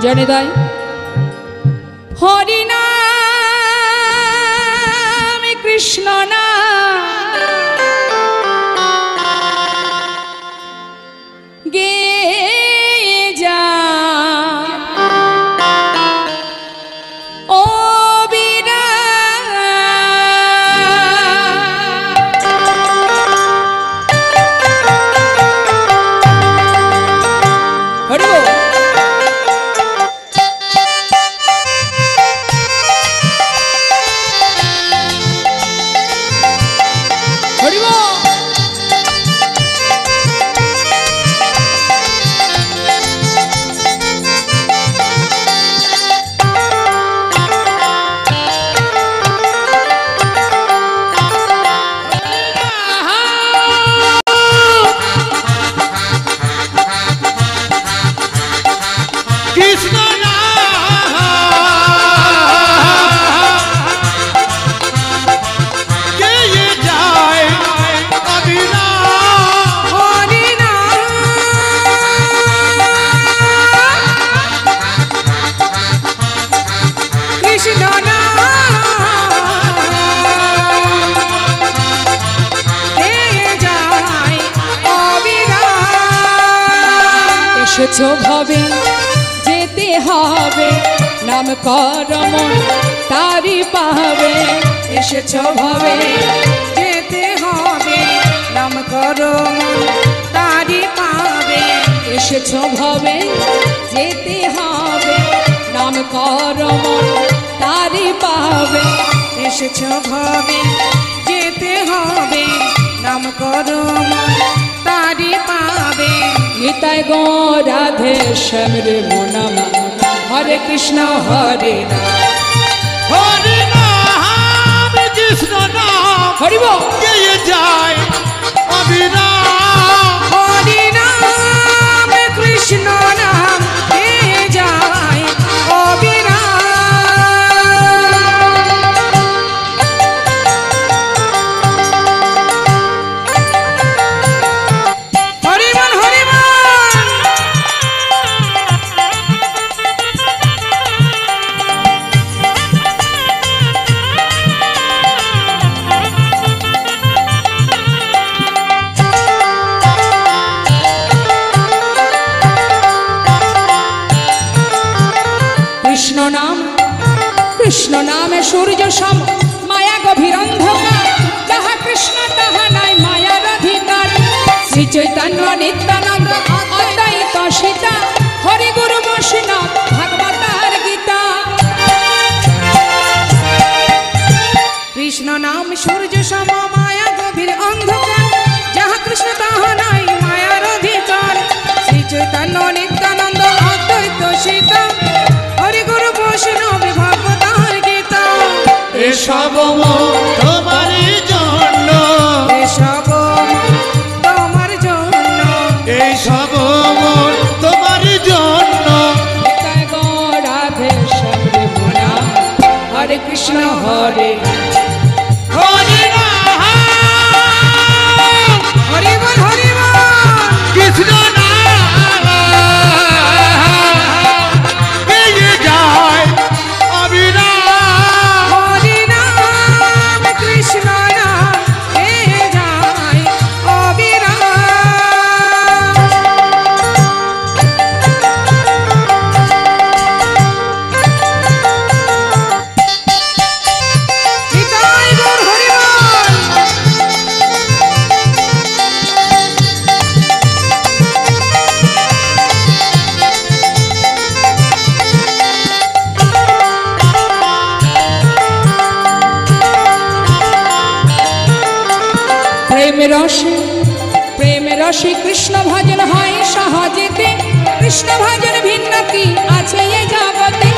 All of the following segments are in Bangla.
জানে তাই হরি নাম কৃষ্ণ নাম গে যা ও বীরা হরি বল এসেছো ভাবে যেতে হবে নাম করমন তারি পাবে এসেছো ভাবে যেতে হবে নাম করমন তারি পাবে এসেছো ভাবে যেতে হবে নাম করমন তারি পাবে এসেছো ভাবে যেতে হবে নাম করমন তারি পাবে নিতাই গো রাধে শ্যাম রে মোনামা হরে কৃষ্ণ হরে রাম হরে নাম কৃষ্ণ নাম হরি বল গে যায় অবিরাম হরি নাম কৃষ্ণ নাম গে যায় অবিরাম হরি বল হরি বল কৃষ্ণ নামে সূর্য সম মায়া গভীর অন্ধকার যাহা কৃষ্ণ তাহা নাই মায়ার অধিকার শ্রী চৈতন্য নিত্যানন্দ অদ্বৈত সীতা হরি গুরু বৈষ্ণব ভাগবতার গীতা কৃষ্ণ নাম সূর্য সম মায়া গভীর অন্ধকার যাহা কৃষ্ণ তাহা নাই মায়ার অধিকার শ্রী চৈতন্য নিত্যানন্দ অদ্বৈত সীতা হরি গুরু বৈষ্ণব ভাগবতার গীতা এসব তোমারই জন্য এসব তোমার জন্য এইসব তোমারই জন্য নিতাই গো রাধে শ্যাম রে মোনামা হরে কৃষ্ণ হরে হরে নাম হরি বল হরি বল কৃষ্ণ নাম গে যায় অবিরাম হরি নাম কৃষ্ণ নাম গে যায় অবিরাম নিতাই গৌর হরি বল প্রেম রসে কৃষ্ণ ভজন হয় সহজেতে কৃষ্ণ ভজন ভিন্ন কি আছে এ জগতে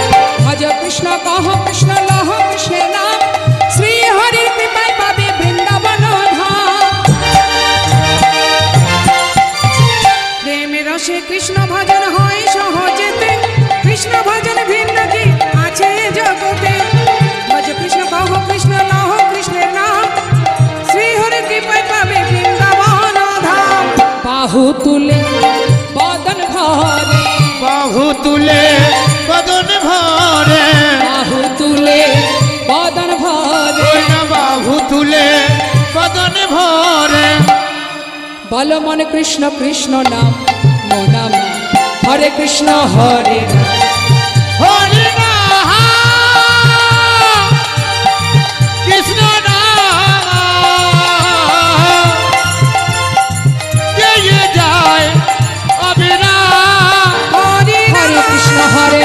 ভজ কৃষ্ণ কহ কৃষ্ণ লহ কৃষ্ণের নাম শ্রী হরির কৃপায় পাবে বৃন্দাবন ধাম প্রেম রসে কৃষ্ণ ভজন হয় সহজেতে কৃষ্ণ ভজন ভিন্ন কি আছে এ জগতে ভজ কৃষ্ণ কহ কৃষ্ণ লহ কৃষ্ণের নাম শ্রী হরির কৃপায় পাবে বৃন্দাবন ধাম বাহু তুলে বদন ভরে বাহু তুলে বদন ভরে বাহু তুলে বদন ভরে ওই না বাহু তুলে বদন ভরে বল মন কৃষ্ণ কৃষ্ণ নাম নাম হরে কৃষ্ণ হরে রাম হরি নাম কৃষ্ণ নাম গেয়ে যায় অবিরাম হরে কৃষ্ণ হরে